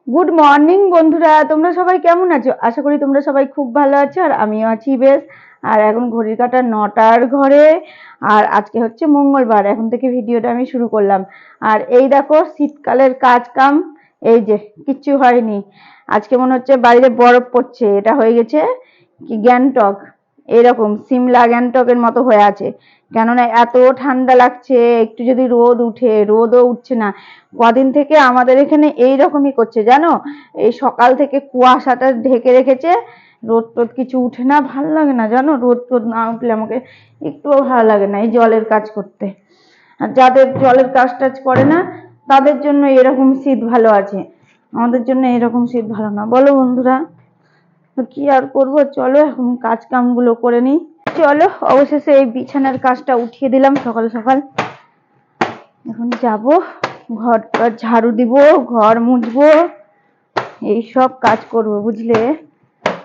Good morning বন্ধুরা, তোমরা সবাই কেমন আছো? আশা করি তোমরা সবাই খুব ভালো আছো, আর আমিও আছি বেশ। আর এখন ঘড়ির কাঁটা 9টার ঘরে। আর আজকে হচ্ছে মঙ্গলবার, এখন থেকে ভিডিওটা আমি শুরু করলাম। আর এই দেখো শীতকালের কাজ কাম, এই যে কিচ্ছু হয়নি। আজকে মনে হচ্ছে বাইরে বরফ পড়ছে, এটা হয়ে গেছে কি গ্যাংটক, এরকম সিমলা গ্যাংটকের মতো হয়ে আছে। কেননা এত ঠান্ডা লাগছে, একটু যদি রোদ উঠে, রোদও উঠছে না। কদিন থেকে আমাদের এখানে এইরকমই করছে জানো, এই সকাল থেকে কুয়াশাটা ঢেকে রেখেছে, রোদ টোদ কিছু উঠে না, ভালো লাগে না জানো, রোদ টোদ না উঠলে আমাকে একটুও ভালো লাগে না এই জলের কাজ করতে। আর যাদের জলের কাজ টাজ করে না তাদের জন্য এরকম শীত ভালো আছে, আমাদের জন্য এরকম শীত ভালো না, বলো বন্ধুরা। তো কি আর করবো, চলো এখন কাজ কামগুলো করে নিই। চলো, অবশেষে এই বিছানার কাজটা উঠিয়ে দিলাম সকাল সকাল। এখন যাব ঘরটা ঝাড়ু দিব, ঘর মুছবো, এই সব কাজ করব বুঝলে।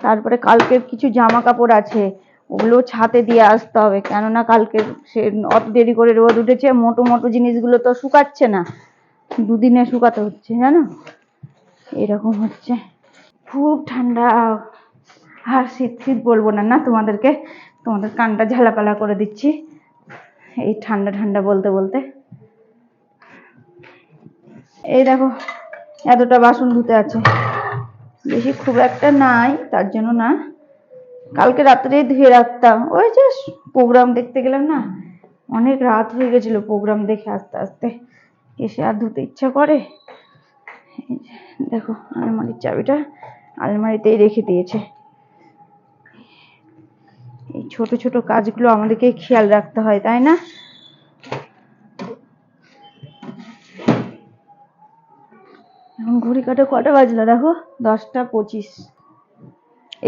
তারপরে কালকের কিছু জামা কাপড় আছে, ওগুলো ছাদে দিয়ে আসতে হবে, কেননা কালকে সে অত দেরি করে রোদ উঠেছে, মোটো মোটো জিনিসগুলো তো শুকাচ্ছে না, দুদিনে শুকাতে হচ্ছে জানো, এরকম হচ্ছে। খুব ঠান্ডা। আর শীত শীত বলবো না না তোমাদেরকে, তোমাদের কানটা ঝালাপালা করে দিচ্ছি এই ঠান্ডা ঠান্ডা বলতে বলতে। এই দেখো এতটা বাসন ধুতে আছে, বেশি খুব একটা নাই তার জন্য না, কালকে রাত্রেই ধুয়ে রাখতাম, ওই যে প্রোগ্রাম দেখতে গেলাম না, অনেক রাত হয়ে গেছিল প্রোগ্রাম দেখে আস্তে আস্তে, এসে আর ধুতে ইচ্ছা করে। দেখো আলমারির চাবিটা আলমারিতেই রেখে দিয়েছে। এই ছোট ছোট কাজগুলো আমাদেরকে খেয়াল রাখতে হয়, তাই না? এখন ঘড়ি কাটে কটা বাজলো দেখো, 10টা 25।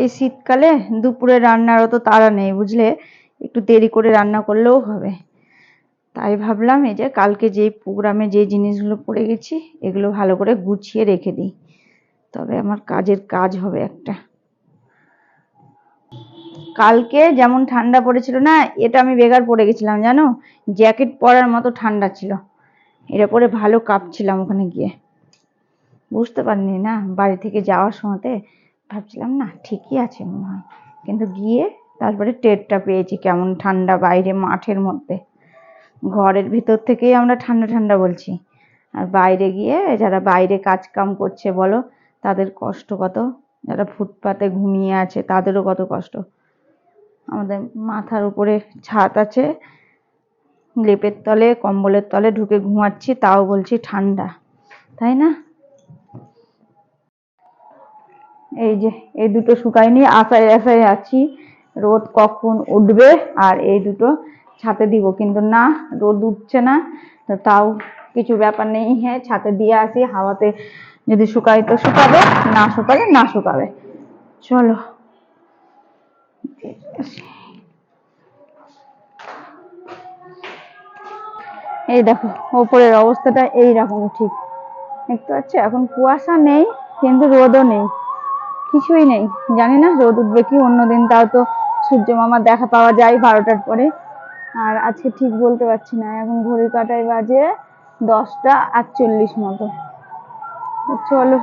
এই শীতকালে দুপুরে রান্নার অত তাড়া নেই বুঝলে, একটু দেরি করে রান্না করলেও হবে। তাই ভাবলাম এই যে কালকে যে প্রোগ্রামে যে জিনিসগুলো পড়ে গেছি এগুলো ভালো করে গুছিয়ে রেখে দিই, তবে আমার কাজের কাজ হবে একটা। কালকে যেমন ঠান্ডা পড়েছিল না, এটা আমি বেকার পড়ে গেছিলাম জানো, জ্যাকেট পরার মতো ঠান্ডা ছিল, এটা পরে ভালো কাঁপছিলাম ওখানে গিয়ে, বুঝতে পারিনি না বাড়ি থেকে যাওয়ার সময়তে, ভাবছিলাম না ঠিকই আছে মনে হয়, কিন্তু গিয়ে তারপরে টেরটা পেয়েছি কেমন ঠান্ডা বাইরে মাঠের মধ্যে। ঘরের ভিতর থেকেই আমরা ঠান্ডা ঠান্ডা বলছি, আর বাইরে গিয়ে যারা বাইরে কাজ কাম করছে বলো, তাদের কষ্ট কত, যারা ফুটপাতে ঘুমিয়ে আছে তাদেরও কত কষ্ট। আমাদের মাথার উপরে ছাদ আছে, লেপের তলে কম্বলের তলে ঢুকে ঘুমাচ্ছি, তাও বলছি ঠান্ডা, তাই না? এই যে এই দুটো শুকায়নি, আশায় আশায় আছি রোদ কখন উঠবে আর এই দুটো ছাতে দিব, কিন্তু না রোদ উঠছে না। তো তাও কিছু ব্যাপার নেই, হ্যাঁ ছাতে দিয়ে আসি, হাওয়াতে যদি শুকায় তো শুকাবে, না শুকালে না শুকাবে। চলো এই দেখো ওপরের অবস্থাটা এইরকম, ঠিক দেখতে পাচ্ছ, এখন কুয়াশা নেই কিন্তু রোদও নেই, কিছুই নেই, জানি না রোদ উঠবে কি, অন্যদিন তাও তো সূর্য মামার দেখা পাওয়া যায় 12টার পরে, আর আজকে ঠিক বলতে পারছি না। এখন ঘড়ির কাঁটায় বাজে 10টা 48 মতো। চলো,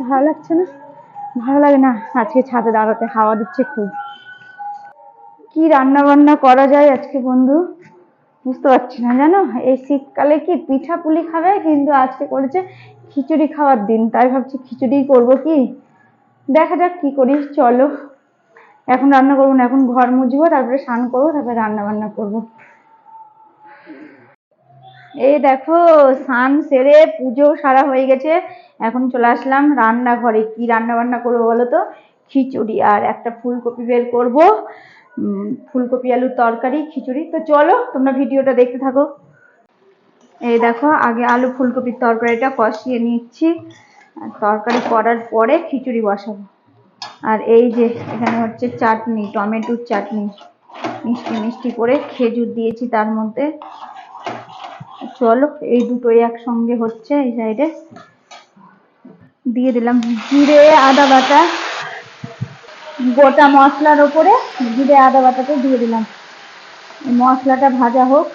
ভালো লাগছে না, ভালো লাগে না আজকে ছাদে দাঁড়াতে, হাওয়া দিচ্ছে খুব। কি রান্না বান্না করা যায় আজকে বন্ধু বুঝতে পারছি না জানো, এই শীতকালে কি পিঠা পুলি খাবে, কিন্তু আজকে করেছে খিচুড়ি খাওয়ার দিন, তাই ভাবছি খিচুড়ি করবো কি, দেখা যাক কি করি। চলো, এখন রান্না করবো না, এখন ঘর মুছবো, তারপরে স্নান করবো, তারপরে রান্না বান্না করবো। এই দেখো স্নান সেরে পুজো সারা হয়ে গেছে, এখন চলে আসলাম রান্নাঘরে। কি রান্না বান্না করবো বলো তো, খিচুড়ি আর একটা ফুলকপি বের করবো, ফুলকপি আলুর তরকারি খিচুড়ি। তো চলো তোমরা ভিডিওটা দেখতে থাকো। এই দেখো আগে আলু ফুলকপির তরকারিটা কষিয়ে নিচ্ছি, আর তরকারি করার পরে খিচুড়ি বসাবো। আর এই যে এখানে হচ্ছে চাটনি, টমেটোর চাটনি, মিষ্টি মিষ্টি করে খেজুর দিয়েছি তার মধ্যে। চলো এই দুটোই একসঙ্গে হচ্ছে, এই সাইডে দিয়ে দিলাম জিরে আদা বাটা, গোটা মশলার ওপরে জিরে আদা বাটাটা দিয়ে দিলাম, মশলাটা ভাজা হোক।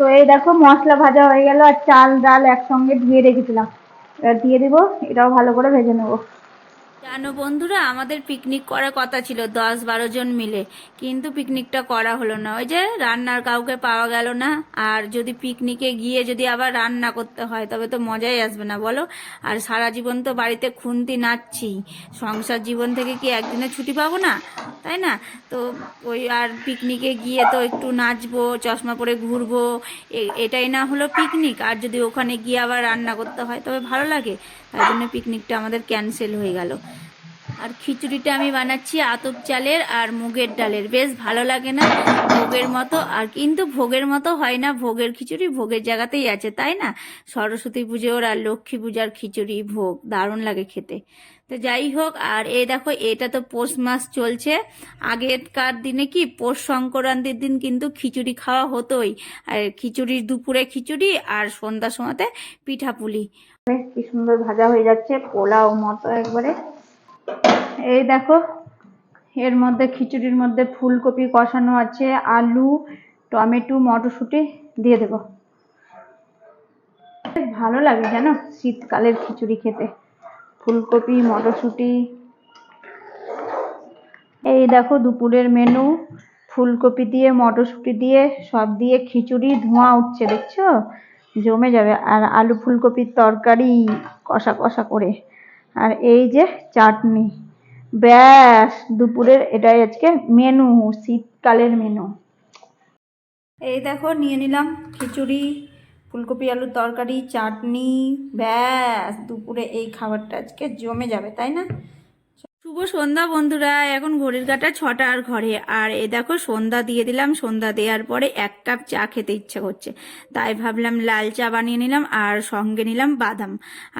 তো এই দেখো মশলা ভাজা হয়ে গেল, আর চাল ডাল একসঙ্গে ধুয়ে রেখেছিলাম, এবার দিয়ে দিব, এটাও ভালো করে ভেজে নেবো। জানো বন্ধুরা, আমাদের পিকনিক করার কথা ছিল 10-12 জন মিলে, কিন্তু পিকনিকটা করা হলো না। ওই যে রান্নার কাউকে পাওয়া গেল না। আর যদি পিকনিকে গিয়ে যদি আবার রান্না করতে হয় তবে তো মজাই আসবে না, বলো। আর সারা জীবন তো বাড়িতে খুন্তি নাচছি, সংসার জীবন থেকে কি একদিনে ছুটি পাবো না, তাই না? তো ওই আর পিকনিকে গিয়ে তো একটু নাচবো, চশমা পরে ঘুরবো, এটাই না হলো পিকনিক। আর যদি ওখানে গিয়ে আবার রান্না করতে হয় তবে ভালো লাগে। তাই জন্য পিকনিকটা আমাদের ক্যান্সেল হয়ে গেল। আর খিচুড়িটা আমি বানাচ্ছি আতপ চালের আর মুগের ডালের, বেশ ভালো লাগে না ভোগের মতো? আর কিন্তু ভোগের মতো হয় না, ভোগের খিচুড়ি ভোগের জায়গাতেই আছে, তাই না? সরস্বতী পুজোর আর লক্ষ্মী পূজার খিচুড়ি ভোগ দারুণ লাগে খেতে। তো যাই হোক, আর এই দেখো এটা তো পৌষ মাস চলছে। আগেকার দিনে কি পৌষ সংক্রান্তির দিন কিন্তু খিচুড়ি খাওয়া হতোই। আর খিচুড়ির দুপুরে খিচুড়ি আর সন্ধ্যার সময়তে পিঠাপুলি। কি সুন্দর ভাজা হয়ে যাচ্ছে, পোলাও মতো একবারে। এই দেখো, এর মধ্যে খিচুড়ির মধ্যে ফুলকপি কষানো আছে, আলু টমেটো মটরশুঁটি দিয়ে দেবো। বেশ ভালো লাগে জানো শীতকালের খিচুড়ি খেতে, ফুলকপি মটরশুঁটি। এই দেখো দুপুরের মেনু, ফুলকপি দিয়ে মটরশুঁটি দিয়ে সব দিয়ে খিচুড়ি, ধোঁয়া উঠছে দেখছো, জমে যাবে। আর আলু ফুলকপির তরকারি কষা কষা করে, আর এই যে চাটনি। ব্যাস দুপুরের এটাই আজকে মেনু, শীতকালের মেনু। এই দেখো নিয়ে নিলাম খিচুড়ি, ফুলকপি আলুর তরকারি, চাটনি, ব্যাস দুপুরে এই খাবারটা আজকে জমে যাবে, তাই না? শুভ সন্ধ্যা বন্ধুরা, এখন ঘড়ির কাঁটা 6টার ঘরে। আর এই দেখো সন্ধ্যা দিয়ে দিলাম, সন্ধ্যা দেওয়ার পরে 1 কাপ চা খেতে ইচ্ছে করছে, তাই ভাবলাম লাল চা বানিয়ে নিলাম আর সঙ্গে নিলাম বাদাম।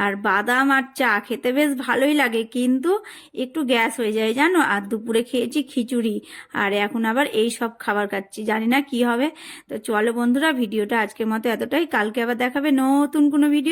আর বাদাম আর চা খেতে বেশ ভালোই লাগে, কিন্তু একটু গ্যাস হয়ে যায় জানো। আর দুপুরে খেয়েছি খিচুড়ি, আর এখন আবার এই সব খাবার খাচ্ছি, জানি না কি হবে। তো চলো বন্ধুরা, ভিডিওটা আজকের মতো এতটাই, কালকে আবার দেখাবে নতুন কোনো ভিডিও।